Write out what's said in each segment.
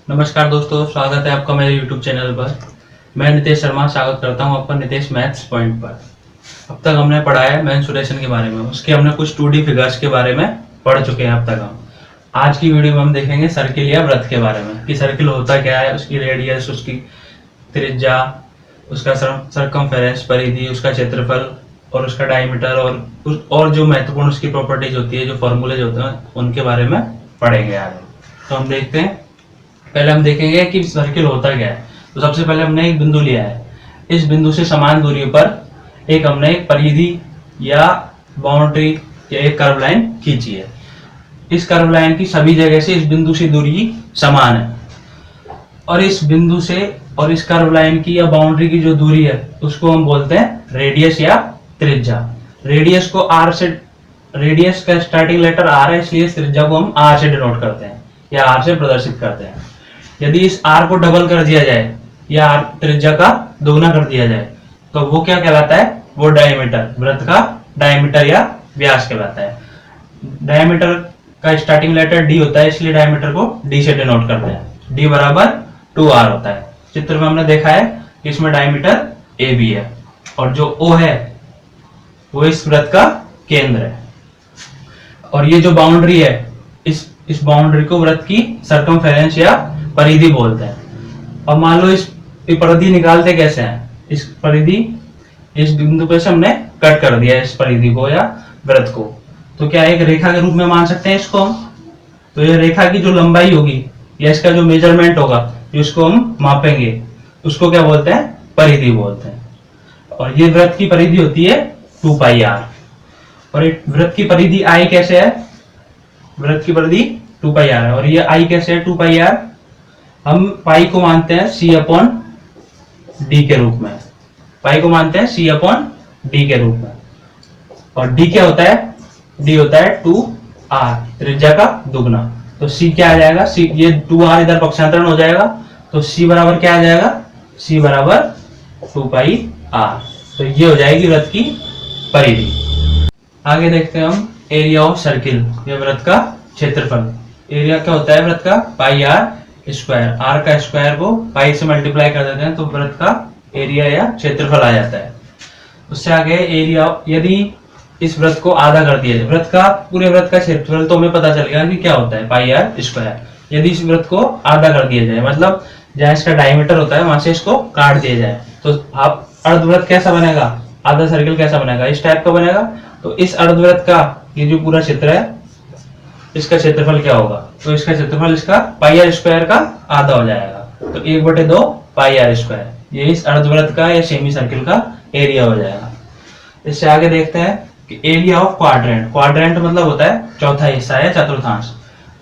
नमस्कार दोस्तों, स्वागत है आपका मेरे YouTube चैनल पर। मैं नितेश शर्मा स्वागत करता हूं आपका नितेश मैथ्स पॉइंट पर। अब तक हमने पढ़ा है मेंसुरेशन के बारे में, उसके हमने कुछ 2D फिगर्स के बारे में पढ़ चुके हैं अब तक हम। आज की वीडियो में हम देखेंगे सर्किल या वृत्त के बारे में कि सर्किल होता क्या है, उसकी रेडियस, उसकी त्रिज्या, उसका सरकमफेरेंस परिधि, उसका क्षेत्रफल और उसका डायमीटर और जो महत्वपूर्ण उसकी प्रॉपर्टीज होती है, जो फॉर्मूलेज होते हैं, उनके बारे में पढ़ेंगे आगे। तो हम देखते हैं, पहले हम देखेंगे कि सर्किल होता क्या है। तो सबसे पहले हमने एक बिंदु लिया है, इस बिंदु से समान दूरी पर हमने एक परिधि या बाउंड्री या एक कर्व लाइन खींची है। इस कर्व लाइन की सभी जगह से इस बिंदु से दूरी समान है और इस बिंदु से और इस कर्व लाइन की या बाउंड्री की जो दूरी है उसको हम बोलते हैं रेडियस या त्रिज्या। रेडियस को आर से, रेडियस का स्टार्टिंग लेटर आर है, इसलिए त्रिज्या को हम आर से डिनोट करते हैं या आर से प्रदर्शित करते हैं। यदि इस r को डबल कर दिया जाए या त्रिज्या का दोगुना कर दिया जाए तो वो क्या कहलाता है? वो डायमीटर, वृत्त का डायमीटर या व्यास कहलाता है। डायमीटर का स्टार्टिंग लेटर d होता है, इसलिए डायमीटर को d से डिनोट करते हैं। d बराबर 2r होता है। चित्र में हमने देखा है कि इसमें डायमीटर a भी है और जो o है वो इस वृत्त का केंद्र है और ये जो बाउंड्री है, इस बाउंड्री को वृत्त की सरकमफेरेंस या परिधि बोलते हैं। अब मान लो इस परिधि निकालते कैसे हैं? इस परिधि, इस बिंदु पे से हमने कट कर दिया इस परिधि को या वृत्त को, तो क्या एक रेखा के रूप में मान सकते हैं इसको हम? तो ये रेखा की जो लंबाई होगी या इसका जो मेजरमेंट होगा, जिसको हम मापेंगे, उसको क्या बोलते हैं? परिधि बोलते हैं। और ये वृत्त की परिधि होती है 2πr। और वृत्त की परिधि I कैसे है? वृत्त की परिधि 2πr है और ये I कैसे है 2πr? हम पाई को मानते हैं C/d के रूप में। पाई को मानते हैं C/d के रूप में। और d क्या होता है? d होता है 2r, त्रिज्या का दुगना। तो c क्या आ जाएगा? c, ये 2r इधर पक्षांतरण हो जाएगा, तो c बराबर क्या आ जाएगा? c बराबर 2πr। तो ये हो जाएगी वृत्त की परिधि। आगे देखते हैं हम एरिया ऑफ सर्किल, ये वृत्त का क्षेत्रफल। एरिया क्या होता है वृत्त का? पाई आर स्क्वायर। आर का स्क्वायर को पाई से मल्टीप्लाई कर देते हैं तो वृत्त का एरिया या क्षेत्रफल आ जाता है। उससे आगे एरिया, यदि इस वृत्त को आधा कर दिया जाए, वृत्त का, पूरे वृत्त का क्षेत्रफल, तो हमें पता चल गया कि क्या होता है पाई आर स्क्वायर। यदि इस वृत्त को आधा कर दिया जाए, मतलब जहाँ इसका डायमीटर होता है वहां से इसको काट दिया जाए, तो आप अर्धवृत्त कैसा बनेगा? आधा सर्किल कैसा बनेगा? इस टाइप का बनेगा। तो इस अर्धवृत्त का ये जो पूरा क्षेत्र है, इसका क्षेत्रफल क्या होगा? तो इसका क्षेत्रफल इसका पाई आर स्क्वायर का आधा हो जाएगा, तो 1/2 पाई आर स्क्वायर। ये इस अर्धवृत्त का या सेमी सर्किल का एरिया हो जाएगा। इससे आगे देखते हैं कि एरिया ऑफ क्वाड्रेंट। क्वाड्रेंट मतलब होता है चौथा हिस्सा या चतुर्थांश।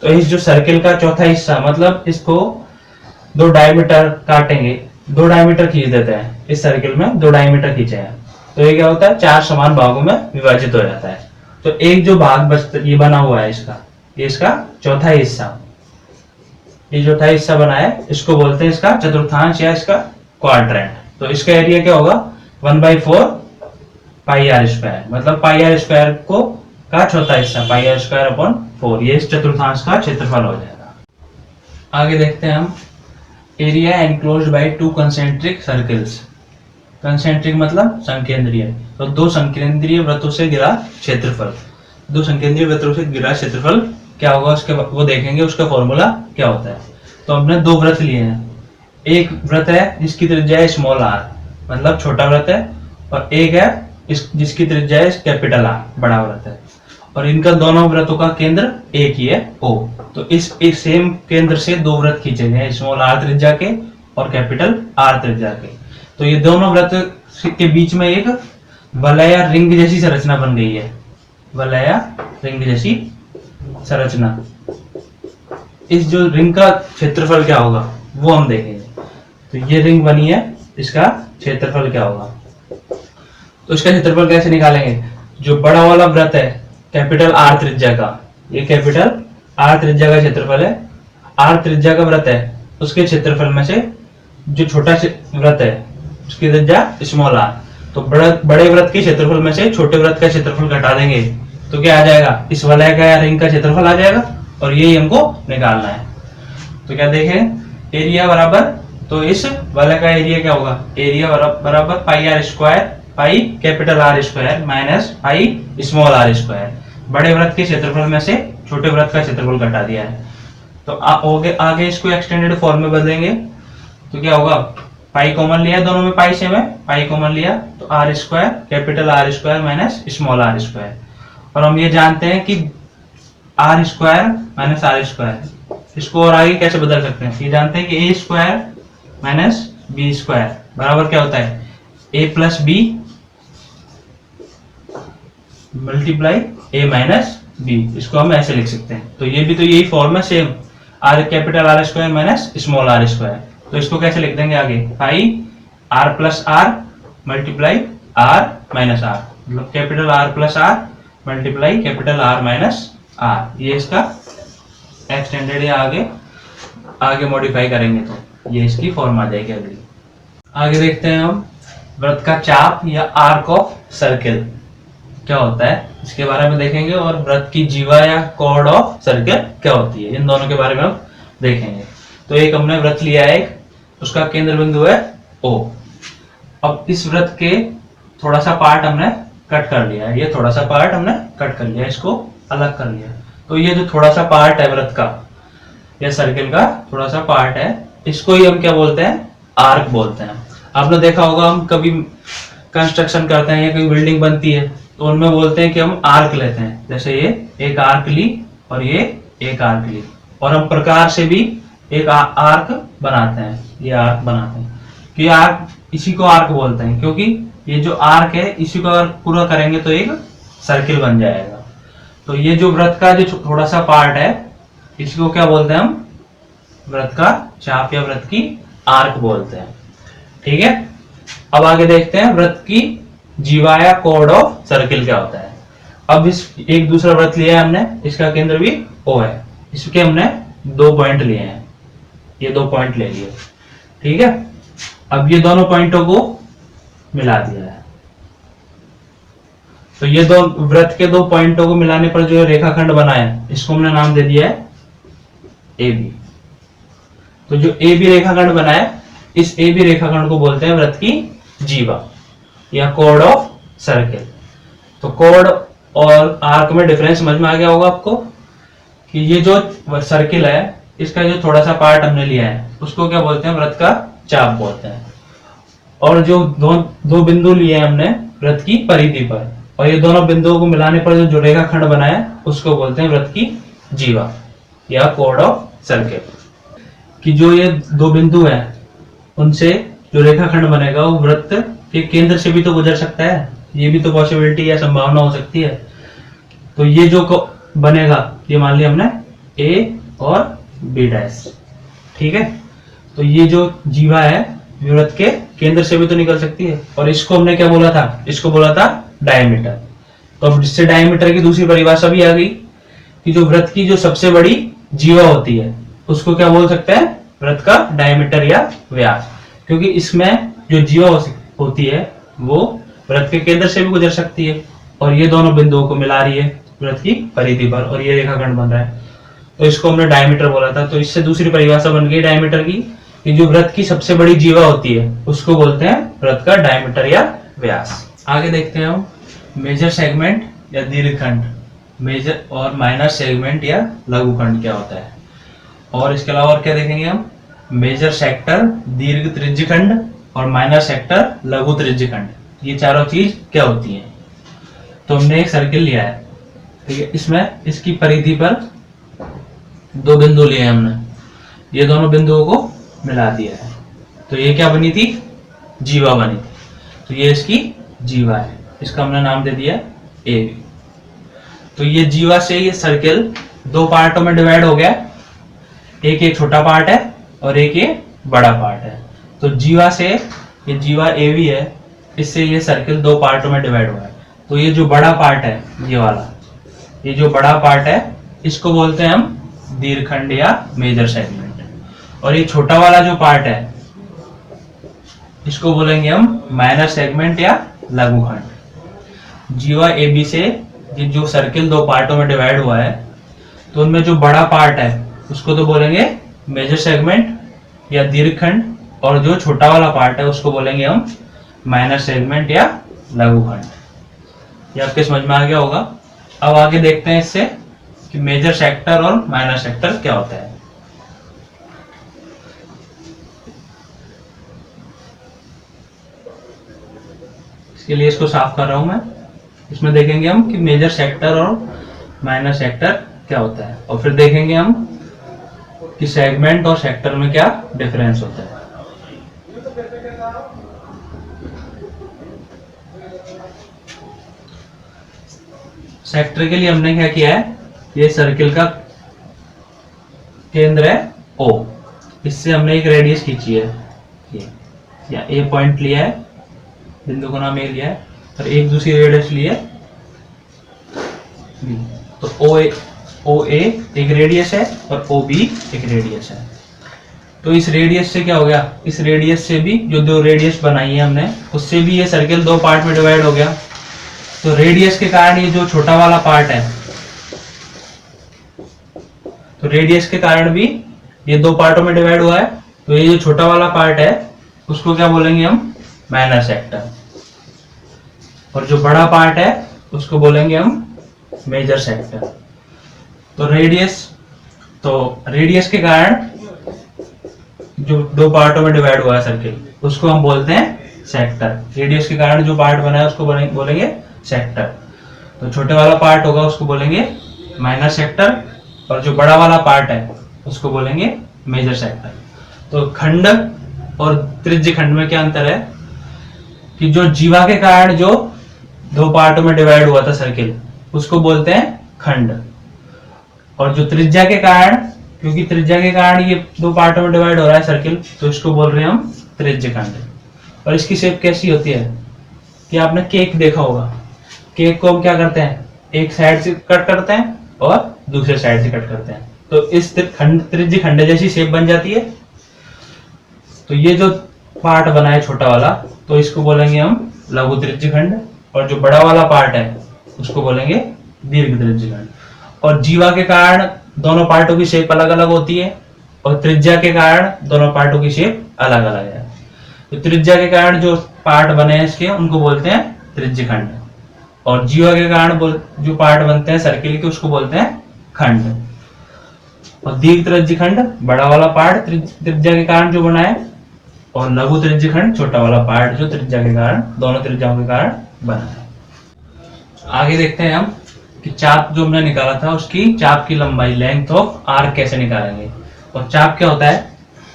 तो इस जो सर्किल का चौथा हिस्सा, मतलब इसको दो डायमीटर काटेंगे, 2 डायमीटर खींच देते हैं। इस सर्किल में 2 डायमीटर खींचे हैं तो ये क्या होता है? 4 समान भागों में विभाजित हो जाता है। तो एक जो भाग बचता, ये बना हुआ है इसका, ये इसका चौथा हिस्सा, ये चौथा हिस्सा बना है, इसको बोलते हैं इसका चतुर्थांश या इसका क्वाड्रेंट। तो इसका एरिया क्या होगा? 1/4 पाई आर स्क्वायर, मतलब पाई आर स्क्वायर को का चौथा हिस्सा, पाई आर स्क्वायर अपॉन 4, ये इस चतुर्थांश का क्षेत्रफल हो जाएगा। आगे देखते हैं हम area enclosed bye 2 concentric circles. Concentric मतलब संकेंद्रीय, तो 2 संकेंद्रीय वृत्तों से घिरा क्षेत्रफल। 2 संकेंद्रीय वृत्तों से घिरा क्षेत्रफल क्या होगा उसके वो देखेंगे, उसका फॉर्मूला क्या होता है। तो हमने 2 वृत्त लिए हैं। एक वृत्त है जिसकी त्रिज्या है स्मॉल r, मतलब छोटा वृत्त है, और एक है जिसकी त्रिज्या है कैपिटल R, बड़ा वृत्त है। और इनका दोनों वृत्तों का केंद्र एक ही है O। तो इस एक सेम केंद्र से 2 वृत्त खींचे गए, स्मॉल r त्रिज्या के और कैपिटल R त्रिज्या के। तो ये दोनों वृत्त के बीच में एक वलय या रिंग जैसी संरचना बन गई है, वलय या रिंग जैसी संरचना। इस जो रिंग का क्षेत्रफल क्या होगा वो हम देखेंगे। तो ये रिंग बनी है, इसका क्षेत्रफल क्या होगा? तो इसका क्षेत्रफल कैसे निकालेंगे? जो बड़ा वाला वृत्त है कैपिटल R त्रिज्या का, ये कैपिटल R त्रिज्या का क्षेत्रफल है। R त्रिज्या का वृत्त है, उसके क्षेत्रफल में से जो छोटा वृत्त है उसकी त्रिज्या स्मॉल r। तो बड़े वृत्त के क्षेत्रफल में से छोटे वृत्त का क्षेत्रफल घटा देंगे तो क्या आ जाएगा? इस वलय का या रिंग का क्षेत्रफल आ जाएगा और यही हमको निकालना है। तो क्या देखें एरिया बराबर, तो इस वाले का एरिया क्या होगा, एरिया बराबर pi R square, pi capital R square minus pi small R square. बड़े वृत्त के क्षेत्रफल में से छोटे वृत्त का क्षेत्रफल घटा दिया है। तो आगे इसको एक्सटेंडेड फॉर्म में बदलेंगे तो क्या होगा, पाई कॉमन लिया दोनों में, पाई से में पाई कॉमन लिया तो R square capital R square minus small R square. और हम ये जानते हैं कि R square minus R square, इसको और आगे कैसे बदल सकते हैं, ये जानते हैं कि ए स्क्वायर माइनस बी स्क्वायर बराबर क्या होता है, ए प्लस बी मल्टीप्लाई ए माइनस बी। इसको हम ऐसे लिख सकते हैं। तो ये भी तो यही फॉर्म है same, R capital R square minus small R square. तो इसको कैसे लिख देंगे आगे, pi R plus R multiply R minus R, मतलब capital R plus R multiply capital R minus R. ये इसका एक्सटेंडेड है, आगे मॉडिफाई करेंगे तो ये इसकी फॉर्म आ जाएगी अगली। आगे देखते हैं हम वृत्त का चाप या आर्क ऑफ सर्किल क्या होता है, इसके बारे में देखेंगे। और वृत्त की जीवा या कॉर्ड ऑफ सर्किल क्या होती है, इन दोनों के बारे में हम देखेंगे। तो एक हमने वृत्त लिया है, उसका केंद्र बिंदु है O। अब इस वृत्त के थोड़ा सा पार्ट हमने कट कर लिया है, ये थोड़ा सा पार्ट हमने कट कर लिया, इसको अलग कर लिया। तो ये जो थोड़ा सा पार्ट है वृत्त का या सर्किल का थोड़ा सा पार्ट है, इसको ही हम क्या बोलते हैं, आर्क बोलते हैं। आपने देखा होगा हम कभी कंस्ट्रक्शन करते हैं या कोई बिल्डिंग बनती है तो उनमें बोलते हैं कि हम आर्क लेते हैं, जैसे ये एक आर्क ली और ये एक आर्क ली। और हम प्रकार से भी एक आर्क बनाते हैं, ये आर्क बनाते हैं कि आर्क, इसी को आर्क बोलते हैं क्योंकि ये जो आर्क है इसी को अगर पूरा करेंगे तो एक सर्किल बन जाएगा। तो ये जो वृत्त का जो थोड़ा सा पार्ट है इसको क्या बोलते हैं हम, वृत्त का चाप या वृत्त की आर्क बोलते हैं। ठीक है, अब आगे देखते हैं वृत्त की जीवा या कॉर्ड ऑफ सर्किल क्या होता है। अब इस एक दूसरा वृत्त लिया है हमने, इसका केंद्र भी O है, इसके हमने 2 पॉइंट लिए हैं, ये 2 पॉइंट ले लिए। ठीक है, अब ये दोनों पॉइंटों को मिला दिया है। तो ये दो वृत्त के 2 पॉइंटों को मिलाने पर जो रेखाखंड बना है इसको हमने नाम दे दिया है AB। तो जो AB रेखाखंड बना है, इस AB रेखाखंड को बोलते हैं वृत्त की जीवा या कॉर्ड ऑफ सर्किल। तो कॉर्ड और आर्क में डिफरेंस समझ में आ गया होगा आपको कि ये जो सर्किल है इसका जो थोड़ा सा पार्ट हमने लिया है उसको क्या बोलते हैं, वृत्त का चाप बोलते हैं। और जो दो बिंदु लिए हैं हमने वृत्त की परिधि पर, और ये दोनों बिंदुओं को मिलाने पर जो रेखाखंड बना है उसको बोलते हैं वृत्त की जीवा या कॉर्ड ऑफ सर्किल। कि जो ये 2 बिंदु हैं उनसे जो रेखाखंड बनेगा वो वृत्त के केंद्र से भी तो गुजर सकता है, ये भी तो पॉसिबिलिटी या संभावना हो सकती है। तो ये जो बनेगा ये मान लिया हमने A और B डैश। ठीक है, तो ये जो जीवा है वृत्त के केंद्र से भी तो निकल सकती है। और इसको हमने क्या बोला था, इसको बोला था डायमीटर। तो अब इससे डायमीटर की दूसरी परिभाषा भी आ गई कि जो वृत्त की जो सबसे बड़ी जीवा होती है उसको क्या बोल सकते हैं, वृत्त का डायमीटर या व्यास। क्योंकि इसमें जो जीवा होती है वो वृत्त के केंद्र से भी गुजर सकती है और ये दोनों बिंदुओं को मिला रही है वृत्त की परिधि पर और ये रेखाखंड बन रहा है, तो इसको हमने डायमीटर बोला था। तो इससे दूसरी परिभाषा बन गई डायमीटर की कि जो वृत्त की सबसे बड़ी जीवा होती है उसको बोलते हैं वृत्त का डायमीटर या व्यास। आगे देखते हैं हम मेजर सेगमेंट या दीर्घखंड, मेजर और माइनर सेगमेंट या लघुखंड क्या होता है। और इसके अलावा और क्या देखेंगे हम, मेजर सेक्टर दीर्घ त्रिज्यखंड और माइनर सेक्टर लघु त्रिज्यखंड, ये चारों चीज क्या होती हैं। तो हमने एक सर्किल लिया है, ठीक है, इसमें इसकी परिधि पर 2 बिंदु लिए हमने, ये दोनों बिंदुओं को मिला दिया है। तो ये क्या बनी थी, जीवा बनी थी। तो ये इसकी जीवा है, इसका हमने नाम दे दिया AB। तो ये जीवा से ये सर्किल 2 पार्टों में डिवाइड हो गया, एक छोटा पार्ट है और एक ये बड़ा पार्ट है। तो जीवा से ये जीवा AB है, इससे ये सर्किल 2 पार्टों में डिवाइड हुआ है। तो ये जो बड़ा पार्ट है ये वाला, ये जो बड़ा पार्ट है इसको बोलते हैं हम दीर्घखंड या मेजर सेगमेंट। और ये छोटा वाला जो पार्ट है इसको बोलेंगे हम माइनर सेगमेंट या लघुखंड। जीवा AB से ये जो सर्किल 2 पार्टों में डिवाइड हुआ है तो उनमें जो बड़ा पार्ट है उसको तो बोलेंगे मेजर सेगमेंट या दीर्घखंड, और जो छोटा वाला पार्ट है उसको बोलेंगे हम माइनर सेगमेंट या लघुखंड। ये आपके समझ में आ गया होगा। अब आगे देखते हैं इससे कि मेजर सेक्टर और माइनर सेक्टर क्या होता है। इसके लिए इसको साफ कर रहा हूं मैं। इसमें देखेंगे हम कि मेजर सेक्टर और माइनर सेक्टर क्या होता है, और फिर देखेंगे हम कि सेगमेंट और सेक्टर में क्या डिफरेंस होता है। सेक्टर के लिए हमने क्या किया है, ये सर्किल का केंद्र है O, इससे हमने एक रेडियस खींची है ये, या ए पॉइंट लिया है, बिंदु को नाम ए लिया है, और एक दूसरी रेडियस ली है B। तो OA एक रेडियस है और OB एक रेडियस है। तो इस रेडियस से क्या हो गया, इस रेडियस से भी जो दो रेडियस बनाई है हमने, उससे भी ये सर्किल दो पार्ट में डिवाइड हो गया। तो रेडियस के कारण ये जो छोटा वाला पार्ट है, तो रेडियस के कारण भी ये दो पार्टों में डिवाइड हुआ है। तो ये जो छोटा वाला पार्ट है उसको क्या बोलेंगे हम, माइनर सेक्टर, और जो बड़ा पार्ट है उसको बोलेंगे हम मेजर सेक्टर। तो रेडियस के कारण जो दो पार्टों में डिवाइड हुआ है सर्किल, उसको हम बोलते हैं सेक्टर। रेडियस के कारण जो पार्ट बना है उसको बोलेंगे सेक्टर। तो छोटे वाला पार्ट होगा उसको बोलेंगे माइनर सेक्टर, और जो बड़ा वाला पार्ट है उसको बोलेंगे मेजर सेक्टर। तो खंड और त्रिज्य खंड में क्या अंतर है कि जो जीवा के कारण जो दो पार्टों में डिवाइड हुआ था सर्किल, उसको बोलते हैं खंड, और जो त्रिज्या के कारण, क्योंकि त्रिज्या के कारण ये दो पार्टों में डिवाइड हो रहा है सर्किल, तो इसको बोल रहे हैं हम त्रिज्य खंड। और इसकी शेप कैसी होती है कि आपने केक देखा होगा, केक को हम क्या करते हैं, एक साइड से कट करते हैं और दूसरे साइड से कट करते हैं, तो इस त्रिज्य खंड जैसी शेप बन जाती है। तो ये जो पार्ट बना है छोटा वाला, तो इसको बोलेंगे हम लघु त्रिज्य खंड, और जो बड़ा वाला पार्ट है उसको बोलेंगे दीर्घ त्रिज्य खंड। और जीवा के कारण दोनों पार्टों की शेप अलग अलग होती है, और त्रिज्या के कारण दोनों पार्टों की शेप अलग अलग है। तो त्रिज्या के कारण जो पार्ट बने हैं इसके, उनको बोलते हैं त्रिज्य खंड, और जीवा के कारण जो पार्ट बनते हैं सर्किल के, उसको बोलते हैं खंड। और दीर्घ त्रिज्य खंड बड़ा वाला पार्ट त्रिज्या के कारण जो बना है, और लघु त्रिज्य खंड छोटा वाला पार्ट जो त्रिज्या के कारण, दोनों त्रिज्याओं के कारण बना है। आगे देखते हैं हम कि चाप जो हमने निकाला था, उसकी चाप की लंबाई, लेंथ ऑफ आर्क कैसे निकालेंगे। और चाप क्या होता है,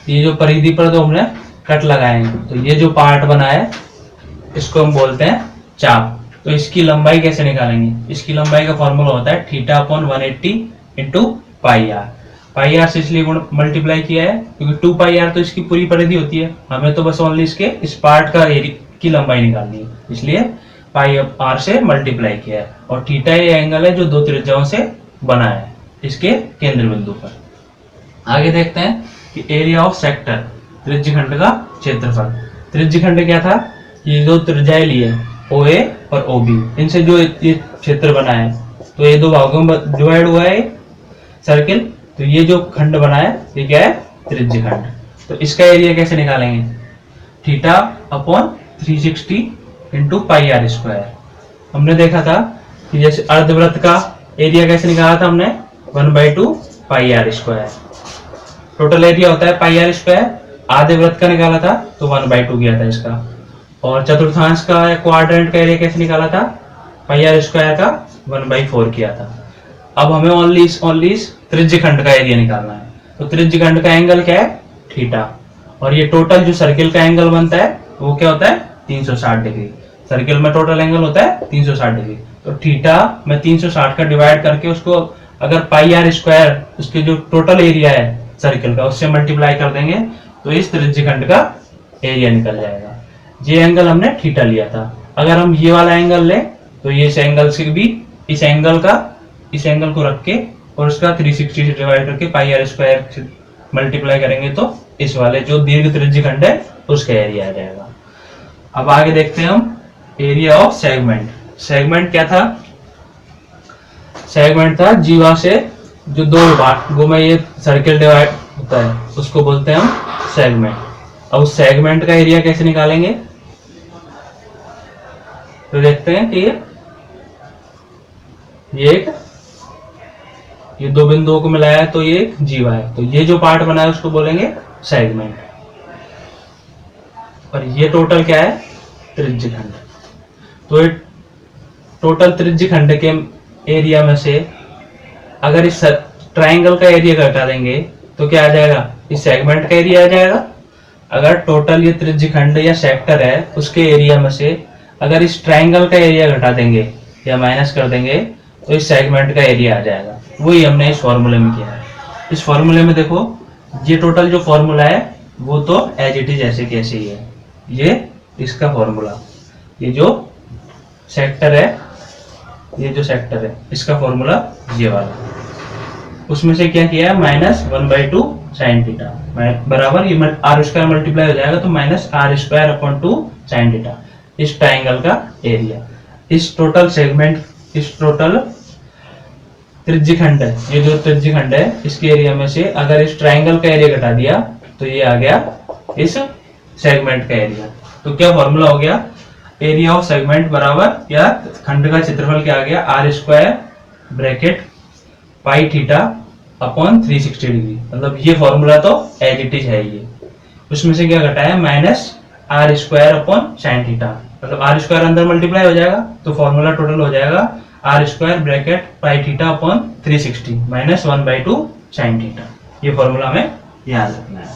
ये जो परिधि पर तो हमने कट लगाए हैं, तो ये जो पार्ट बना है इसको हम बोलते हैं चाप। तो इसकी लंबाई कैसे निकालेंगे, इसकी लंबाई का फॉर्मूला होता है θ/180 into pi R. Pi R से इसलिए मल्टीप्लाई किया है क्योंकि 2 पाई आर तो इसकी पूरी परिधि होती है, हमें तो बस ओनली इसके इस पार्ट का की लंबाई निकालनी है, इसलिए पाई आर से मल्टीप्लाई किया है। और थीटा ये एंगल है जो दो त्रिज्याओं से बना है इसके केंद्र बिंदु पर। आगे देखते हैं कि एरिया ऑफ सेक्टर, त्रिज्य खंड का क्षेत्रफल। त्रिज्य खंड क्या था, ये दो त्रिज्याएं ली है OA और OB, इनसे जो ये क्षेत्र बना है, तो ये दो भागों में डिवाइड हुआ है सर्किल, तो ये जो खंड बना है ये क्या है, त्रिज्य खंड। तो इसका एरिया कैसे निकालेंगे, θ/360 इंटू पाई आर स्क्वायर। हमने देखा था कि जैसे अर्धवृत्त का एरिया कैसे निकाला था हमने, 1/2 पाई आर स्क्वायर। टोटल एरिया होता है पाई आर स्क्वायर, आधे वृत्त का निकाला था तो 1/2 किया था इसका। और चतुर्थांश का या क्वाड्रेंट का एरिया कैसे निकाला था, पाई आर स्क्वायर का 1/4 किया था। अब हमें ओनली त्रिज्य खंड का एरिया निकालना है। तो त्रिज्य खंड का एंगल क्या है, थीटा, और ये टोटल जो सर्किल का एंगल बनता है वो क्या होता है, 360 डिग्री। सर्किल में टोटल एंगल होता है 360 डिग्री। तो थीटा में 360 का डिवाइड करके उसको अगर पाई आर स्क्वायर उसके जो टोटल एरिया है सर्किल का उससे मल्टीप्लाई कर देंगे तो इस त्रिज्य खंड का एरिया निकल जाएगा। ये एंगल हमने थीटा लिया था। अगर हम ये वाला एंगल लें तो ये इस एंगल से भी इस एंगल को रख के और उसका 360 से डिवाइड करके पाई आर स्क्वायर से मल्टीप्लाई करेंगे तो इस वाले जो दीर्घ त्रिज्य खंड है उसका एरिया आ जाएगा। अब आगे देखते हैं हम एरिया ऑफ सेगमेंट। सेगमेंट क्या था, सेगमेंट था जीवा से जो दो भागों में ये सर्किल होता है उसको बोलते हैं हम सेगमेंट। अब उस सेगमेंट का एरिया कैसे निकालेंगे, तो देखते हैं कि ये दो बिंदुओं को मिलाया है तो ये एक जीवा है, तो ये जो पार्ट बना है उसको बोलेंगे सेगमेंट। और ये टोटल क्या है, त्रिज्यखंड। तो ये टोटल त्रिज्यखंड के एरिया में से अगर इस ट्राइंगल का एरिया घटा देंगे तो क्या आ जाएगा, इस सेगमेंट का एरिया आ जाएगा। अगर टोटल ये त्रिज्यखंड या सेक्टर है उसके एरिया में से अगर इस ट्राइंगल का एरिया घटा देंगे या माइनस कर देंगे तो इस सेगमेंट का एरिया आ जाएगा। वही हमने इस फॉर्मूले में किया है। इस फॉर्मूले में देखो ये टोटल जो फॉर्मूला है वो तो एज इट इज ऐसे कैसे ही है, ये इसका फॉर्मूला, ये जो सेक्टर है इसका फॉर्मूला ये वाला, उसमें से क्या किया है -1/2 साइन थीटा बराबर ये r स्क्वायर मल्टीप्लाई हो जाएगा तो -r²/2 साइन थीटा इस ट्राइंगल का एरिया। इस टोटल सेगमेंट, इस टोटल त्रिज्यखंड है, ये जो त्रिज्यखंड है इसके एरिया में से अगर इस ट्राइंगल का एरिया घटा दिया तो ये आ गया इस सेगमेंट का एरिया। तो क्या फॉर्मूला हो गया, एरिया ऑफ सेगमेंट बराबर या खंड का क्षेत्रफल क्या आ गया, r² पाई थीटा अपॉन 360 डिग्री। मतलब ये फॉर्मूला तो एज इट इज है ये, उसमें से क्या घटाया -r² साइन थीटा, मतलब r² अंदर मल्टीप्लाई हो जाएगा तो फॉर्मूला टोटल हो जाएगा r² पाई थीटा अपॉन 360 -1/2 साइन थीटा। ये फॉर्मूला हमें याद रखना है।